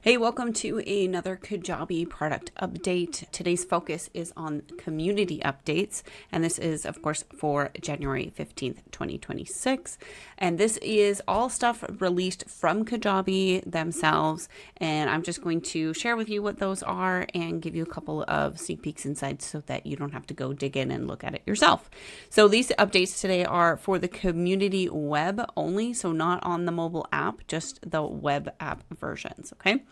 Hey, welcome to another Kajabi product update. Today's focus is on community updates, and this is, of course, for January 15th, 2026. And this is all stuff released from Kajabi themselves, and I'm just going to share with you what those are and give you a couple of sneak peeks inside so that you don't have to go dig in and look at it yourself. So these updates today are for the community web only, so not on the mobile app, just the web app versions, okay?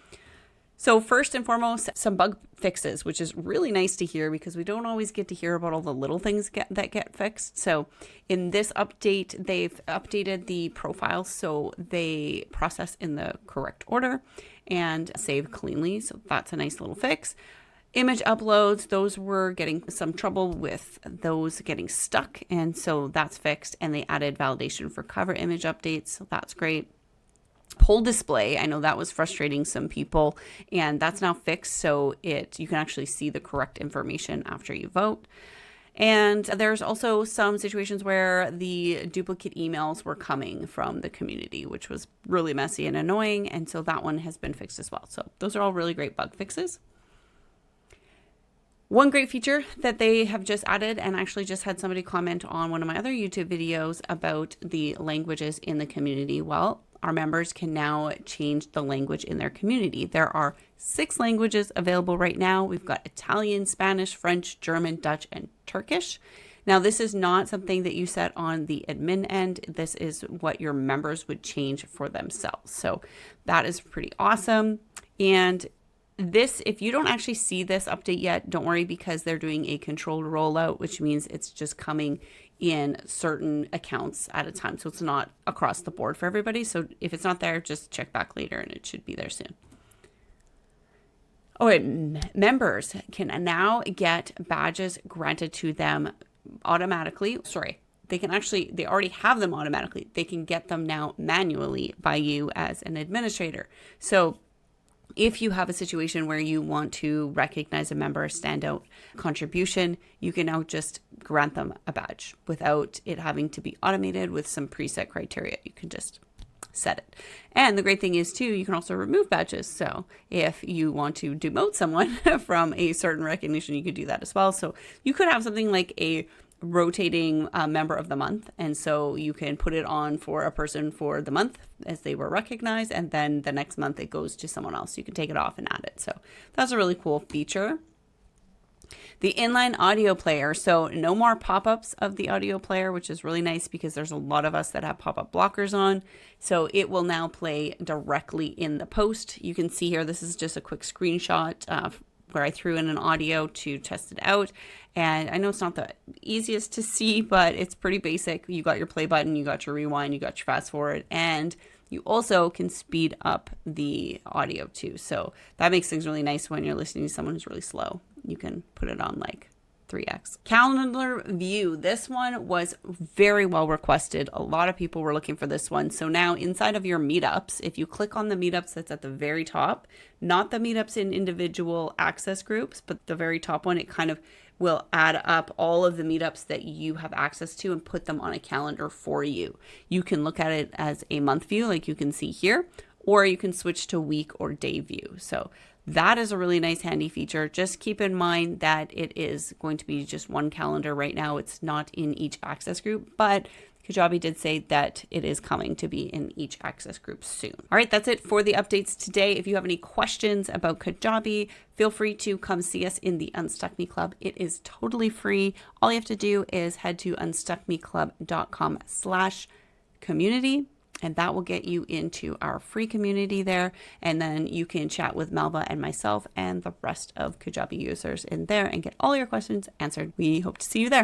So first and foremost, some bug fixes, which is really nice to hear because we don't always get to hear about all the little things that get fixed. So in this update, they've updated the profiles so they process in the correct order and save cleanly. So that's a nice little fix. Image uploads, those were getting some trouble with those getting stuck. And so that's fixed. And they added validation for cover image updates. So that's great. Poll display, I know that was frustrating some people, and that's now fixed, so you can actually see the correct information after you vote. And there's also some situations where the duplicate emails were coming from the community, which was really messy and annoying, and so that one has been fixed as well. So those are all really great bug fixes. One great feature that they have just added, and actually just had somebody comment on one of my other YouTube videos about the languages in the community. Well, our members can now change the language in their community. There are 6 languages available right now. We've got Italian, Spanish, French, German, Dutch, and Turkish. Now, this is not something that you set on the admin end. This is what your members would change for themselves. So that is pretty awesome. And this, if you don't actually see this update yet, don't worry, because they're doing a controlled rollout, which means it's just coming in certain accounts at a time. So it's not across the board for everybody. So if it's not there, just check back later and it should be there soon. Oh, and members can now get badges granted to them automatically. They already have them automatically. They can get them now manually by you as an administrator. So if you have a situation where you want to recognize a member standout contribution, you can now just grant them a badge without it having to be automated with some preset criteria. You can just set it. And the great thing is too, you can also remove badges. So if you want to demote someone from a certain recognition, you could do that as well. So you could have something like a rotating member of the month, and so you can put it on for a person for the month as they were recognized, and then the next month it goes to someone else. You can take it off and add it. So that's a really cool feature. The inline audio player, so no more pop-ups of the audio player, which is really nice because there's a lot of us that have pop-up blockers on. So it will now play directly in the post. You can see here, this is just a quick screenshot where I threw in an audio to test it out. And I know it's not the easiest to see, but it's pretty basic. You got your play button, you got your rewind, you got your fast forward, and you also can speed up the audio too. So that makes things really nice when you're listening to someone who's really slow. You can put it on like 3x. Calendar view. This one was very well requested. A lot of people were looking for this one. So now inside of your meetups, if you click on the meetups that's at the very top, not the meetups in individual access groups, but the very top one, it kind of will add up all of the meetups that you have access to and put them on a calendar for you. You can look at it as a month view like you can see here, or you can switch to week or day view. So that is a really nice handy feature. Just keep in mind that it is going to be just one calendar right now. It's not in each access group, but Kajabi did say that it is coming to be in each access group soon. All right, that's it for the updates today. If you have any questions about Kajabi, feel free to come see us in the Unstuck Me Club. It is totally free. All you have to do is head to unstuckmeclub.com/community. And that will get you into our free community there. And then you can chat with Melva and myself and the rest of Kajabi users in there and get all your questions answered. We hope to see you there.